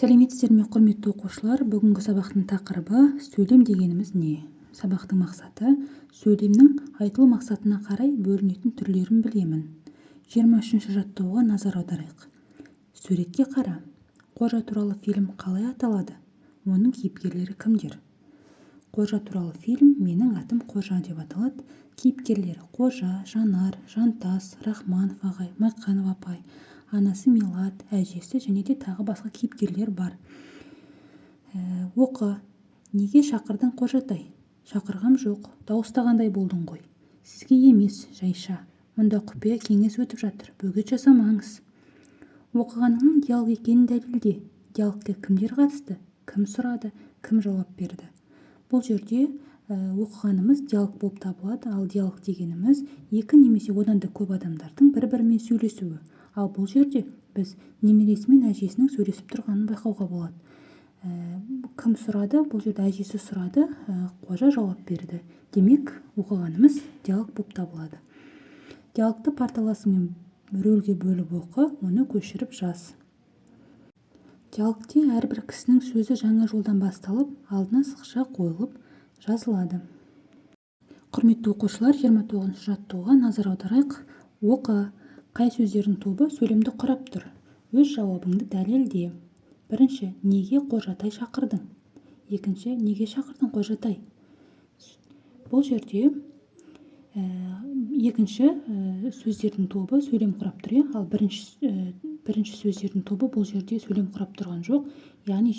Сәлеметсіздер ме, құрметті оқушылар? Бүгінгі сабақтың тақырыбы сөйлем дегеніміз не? Сабақтың мақсаты сөйлемнің айтылу мақсатына қарай бөлінетін түрлерін білемін. 23-ші жаттығуға назар аударайық. Суретке қара. Қожа туралы фильм қалай аталады? Оның кейіпкерлері кімдер? Қожа туралы фильм "Менің атым Қожа" деп аталады. Кейіпкерлері Қожа, Жанар, Жантас, Рахманов ағай, Майқанов апай, анасы Милат, әжесі және де тағы басқа кейіпкерлер бар. Оқы. Неге шақырдың Қожатай? Шақырғам жоқ, дауыстағандай болдың ғой. Сізге емес, жайша. Мұнда құпия кеңес өтіп жатыр, бөгет жасамаңыз. Оқығаныңның диалог екенін дәлелде. Диалогқа кімдер қатысты? Кім сұрады? Кім жауап берді? Бұл жерде оқығанымыз диалог болып табылады. Ал диалог дегеніміз екі немесе одан да көп адамдардың бір-бірімен сөйлесуі. Ал бұл жерде біз немересі мен әжесінің сөйлесіп тұрғанын байқауға болады. Кім сұрады? Бұл жерде әжесі сұрады, Қожа жауап берді. Демек, оқығанымыз диалог болып табылады. Диалогты парталасымен рөлге бөліп оқы, оны көшіріп жаз. Диалогте әрбір кісінің сөзі жаңа жолдан басталып, алдына сызықша қойылып жазылады. Құрметті оқушылар, 29-ші жаттығуға назар аударайық. Оқы. Қай сөздердің тобы сөйлемді құрап тұр? Өз жауабыңды дәлелде. Бірінші, неге Қожатай шақырдың? Екінші, неге шақырдың Қожатай? Бұл жерде екінші сөздердің тобы сөйлем құрап тұр, ал бірінші сөздердің тобы бұл жерде сөйлем құрап тұрған жоқ. Яғни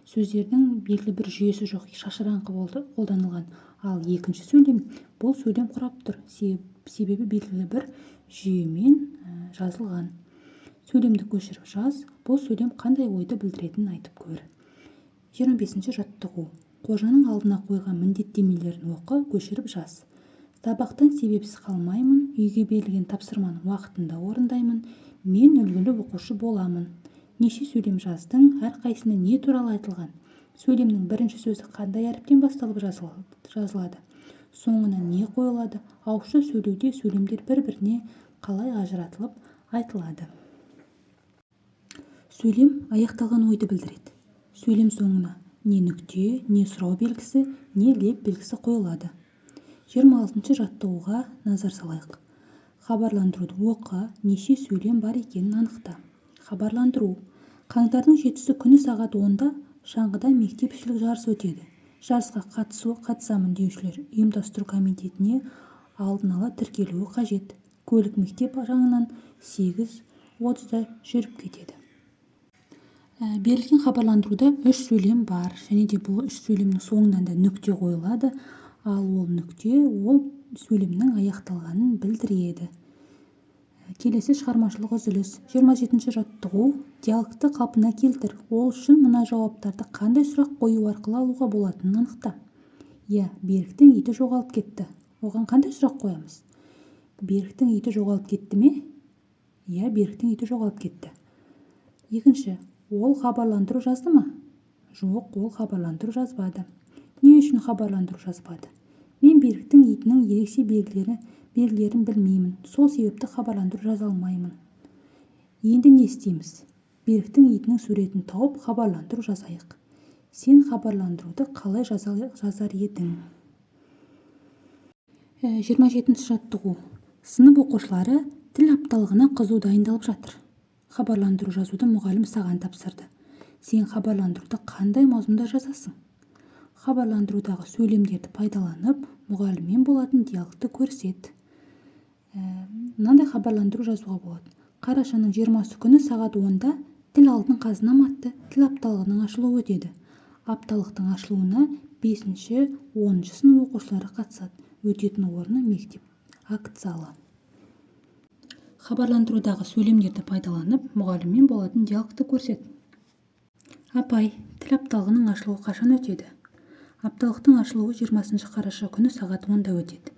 сөздердің белгілі бір жүйесі жоқ, шашыраңқы қолданылған. Ал екінші сөйлем бұл сөйлем құрап тұр, себебі белгілі бір жүйемен жазылған. Сөйлемді көшіріп жаз. Бұл сөйлем қандай ойды білдіретінін айтып көр. 25-ші жаттығу. Қожаның алдына қойған міндеттемелерін оқы, көшіріп жаз. Сабақтан себепсіз қалмаймын, үйге берілген тапсырманы уақытында орындаймын, мен үлгілі оқушы боламын. Неше сөйлем жаздың, әрқайсында не туралы айтылған? Сөйлемнің бірінші сөзі қандай әріптен басталып жазылады? Соңына не қойылады? Ауызша сөйлеуде сөйлемдер бір-біріне қалай ажыратылып айтылады? Сөйлем аяқталған ойды білдіреді. Сөйлем соңына не нүкте, не сұрау белгісі, не леп белгісі қойылады. 26-ші жаттығуға назар салайық. Хабарландыруды оқы, неше сөйлем бар екенін анықта. Хабарландыру. Қаңтардың 7-сі күні сағат 10-да шаңғыда мектепішілік жарыс өтеді. Жарысқа қатысамын деушілер ұйымдастыру комитетіне алдын ала тіркелуі қажет. Көлік мектеп жағынан 8:30-да жүріп кетеді. Берілген хабарландыруда 3 сөйлем бар, және де бұл 3 сөйлемнің соңынан да нүкте қойылады. Ал ол нүкте сөйлемнің аяқталғанын білдіреді. Келесі шығармашылық үзіліс. 27-ші жаттығу. Диалогты қалпына келтір. Ол үшін мына жауаптарды қандай сұрақ қою арқылы алуға болатынын анықта. Беріктің иті жоғалып кетті. Оған қандай сұрақ қоямыз? Беріктің иті жоғалып кетті ме? Беріктің иті жоғалып кетті. Екінші, ол хабарландыру жазды ма? Жоқ, ол хабарландыру жазбады. Не үшін хабарландыру жазбады? Мен Беріктің итінің ерекше белгілерін білмеймін. Сол себепті хабарландыру жаза алмаймын. Енді не істейміз? Беріктің итінің суретін тауып хабарландыру жазайық. Сен хабарландыруды қалай жазар едің? 27-ші жаттығу. Сынып оқушылары тіл апталығына қызу дайындалып жатыр. Хабарландыру жазуды мұғалім саған тапсырды. Сен хабарландыруды қандай мазмұнда жазасың? Хабарландырудағы сөйлемдерді пайдаланып, мұғаліммен болатын диалогты көрсет. Мынандай хабарландыру жазуға болады. Қарашаның 20-сы күні сағат 10-да тіл алтын қазынам атты тіл апталығының ашылуы өтеді. Апталықтың ашылуына 5-ші, 10-шы сынып оқушылары қатысады. Өтетін орны мектеп акт залы. Хабарландырудағы сөйлемдерді пайдаланып, мұғаліммен болатын диалогты көрсет. Апай, тіл апталығының ашылуы қашан өтеді? Апталықтың ашылуы 20 қараша күні сағат 10-да өтеді.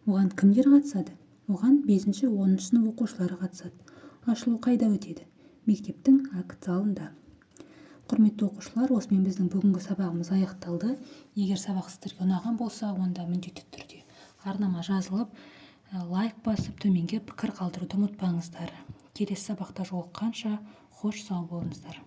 Оған кімдер қатысады? Оған 5-ші, 10-шы сынып оқушылары қатысады. Ашылу қайда өтеді? Мектептің акт залында. Құрметті оқушылар, осымен біздің бүгінгі сабағымыз аяқталды. Егер сабақ сіздерге ұнаған болса, онда міндетті түрде арнама жазылып, лайк басып, төменге пікір қалдыруды ұмытпаңыздар. Келесі сабақта жолыққанша, қош сау болыңыздар.